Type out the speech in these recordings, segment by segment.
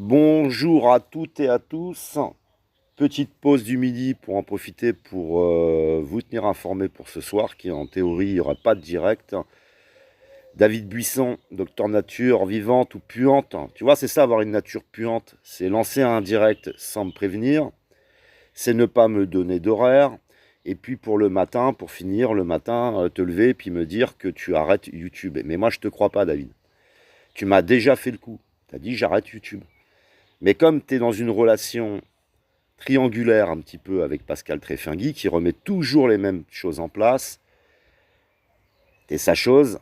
Bonjour à toutes et à tous. Petite pause du midi pour en profiter pour vous tenir informé pour ce soir, qui en théorie, il n'y aura pas de direct. David Buisson, docteur nature vivante ou puante. Tu vois, c'est ça avoir une nature puante. C'est lancer un direct sans me prévenir. C'est ne pas me donner d'horaire. Et puis pour le matin, pour finir, le matin, te lever et puis me dire que tu arrêtes YouTube. Mais moi, je te crois pas, David. Tu m'as déjà fait le coup. Tu as dit j'arrête YouTube. Mais comme tu es dans une relation triangulaire un petit peu avec Pascal Tréfingui, qui remet toujours les mêmes choses en place, tu es sa chose,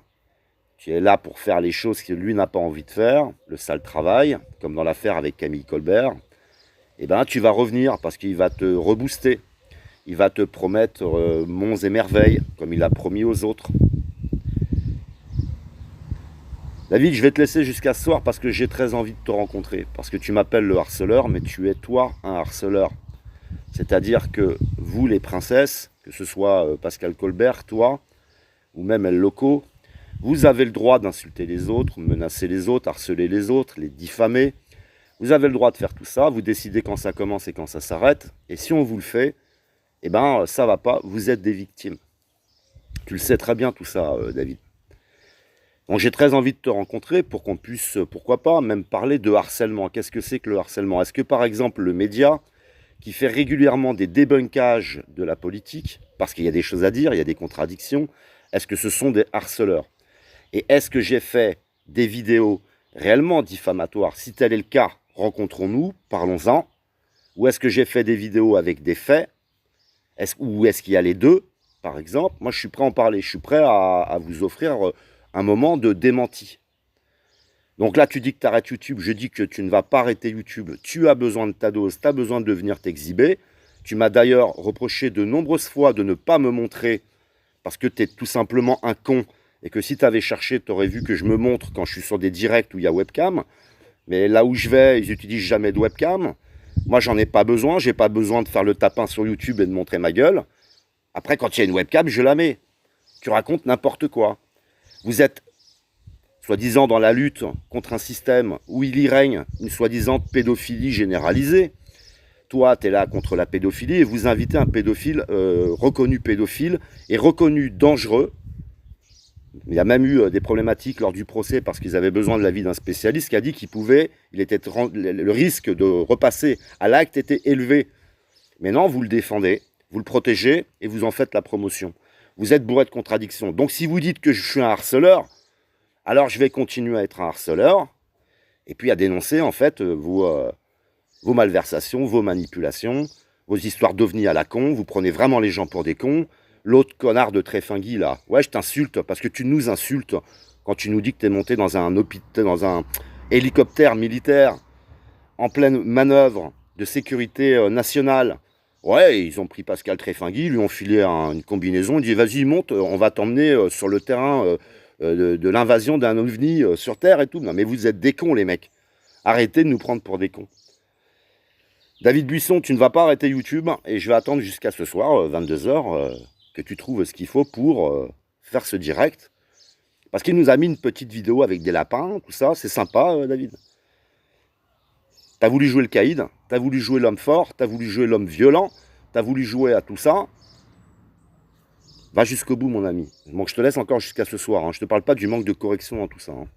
tu es là pour faire les choses que lui n'a pas envie de faire, le sale travail, comme dans l'affaire avec Camille Colbert, et ben tu vas revenir parce qu'il va te rebooster. Il va te promettre monts et merveilles, comme il a promis aux autres. David, je vais te laisser jusqu'à ce soir parce que j'ai très envie de te rencontrer. Parce que tu m'appelles le harceleur, mais tu es toi un harceleur. C'est-à-dire que vous, les princesses, que ce soit Pascal Colbert, toi, ou même El Loco, vous avez le droit d'insulter les autres, menacer les autres, harceler les autres, les diffamer. Vous avez le droit de faire tout ça, vous décidez quand ça commence et quand ça s'arrête. Et si on vous le fait, eh ben ça va pas, vous êtes des victimes. Tu le sais très bien tout ça, David. Donc j'ai très envie de te rencontrer pour qu'on puisse, pourquoi pas, même parler de harcèlement. Qu'est-ce que c'est que le harcèlement? Est-ce que par exemple le média, qui fait régulièrement des débunkages de la politique, parce qu'il y a des choses à dire, il y a des contradictions, est-ce que ce sont des harceleurs? Et est-ce que j'ai fait des vidéos réellement diffamatoires? Si tel est le cas, rencontrons-nous, parlons-en. Ou est-ce que j'ai fait des vidéos avec des faits? Ou est-ce qu'il y a les deux, par exemple? Moi, je suis prêt à en parler. Je suis prêt à vous offrir un moment de démenti. Donc là, tu dis que tu arrêtes YouTube. Je dis que tu ne vas pas arrêter YouTube. Tu as besoin de ta dose. Tu as besoin de venir t'exhiber. Tu m'as d'ailleurs reproché de nombreuses fois de ne pas me montrer parce que tu es tout simplement un con. Et que si tu avais cherché, tu aurais vu que je me montre quand je suis sur des directs où il y a webcam. Mais là où je vais, ils n'utilisent jamais de webcam. Moi, j'en ai pas besoin. J'ai pas besoin de faire le tapin sur YouTube et de montrer ma gueule. Après, quand il y a une webcam, je la mets. Tu racontes n'importe quoi. Vous êtes soi-disant dans la lutte contre un système où il y règne une soi-disant pédophilie généralisée. Toi, tu es là contre la pédophilie et vous invitez un pédophile, reconnu pédophile et reconnu dangereux. Il y a même eu des problématiques lors du procès parce qu'ils avaient besoin de l'avis d'un spécialiste qui a dit le risque de repasser à l'acte était élevé. Mais non, vous le défendez, vous le protégez et vous en faites la promotion. Vous êtes bourré de contradictions. Donc si vous dites que je suis un harceleur, alors je vais continuer à être un harceleur et puis à dénoncer en fait vos malversations, vos manipulations, vos histoires d'ovnis à la con. Vous prenez vraiment les gens pour des cons. L'autre connard de Tréfingui là, ouais, je t'insulte parce que tu nous insultes quand tu nous dis que tu es monté dans un hélicoptère militaire en pleine manœuvre de sécurité nationale. Ouais, ils ont pris Pascal Tréfingui, lui ont filé une combinaison, ils dit vas-y monte, on va t'emmener sur le terrain de l'invasion d'un ovni sur Terre et tout. Non mais vous êtes des cons les mecs. Arrêtez de nous prendre pour des cons. David Buisson, tu ne vas pas arrêter YouTube et je vais attendre jusqu'à ce soir, 22h, que tu trouves ce qu'il faut pour faire ce direct. Parce qu'il nous a mis une petite vidéo avec des lapins, tout ça, c'est sympa, David. T'as voulu jouer le caïd, t'as voulu jouer l'homme fort, t'as voulu jouer l'homme violent, t'as voulu jouer à tout ça. Va jusqu'au bout, mon ami. Donc je te laisse encore jusqu'à ce soir. Hein. Je te parle pas du manque de correction dans tout ça. Hein.